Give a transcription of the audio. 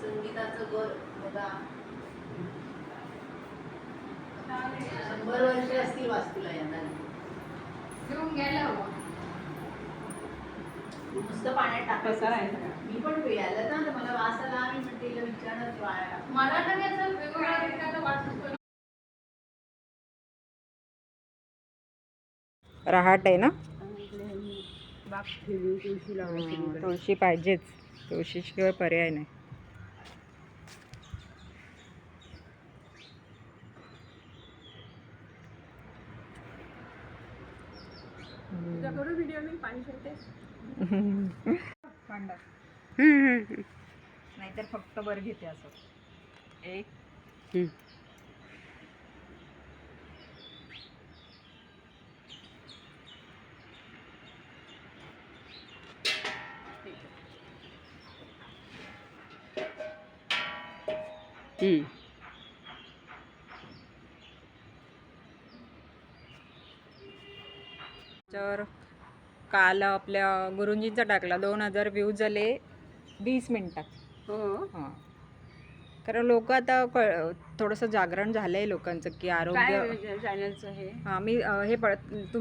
संगीताचं घर बघा 100 वर्ष असतील वास्तूला यंदा घेऊन गेला हो नुसतं पाण्यात टाकायचं आहे. मी पण पियाला ना तर मला वास आला आणि म्हणते हिला विचारणार मला तर असं वेगवेगळ्या ठिकाणी वाटतं. रहाट आहे ना, बाग ठेवली तुळशी लावायची. तुळशी पाहिजेच, तुळशीशिवाय पर्याय नाही. करू व्हिडिओ मी पाणी ठेवते. नाहीतर फक्त बर घेते असं एक तर काल आपल्या गुरुजींचा टाकला 2000 व्ह्यूज झाले 20 मिनिटात. हां, कारण लोक आता थोडंसं जागरण झालंय लोकांचं की आरोग्य चॅनलचं हे हां मी हे तुमचं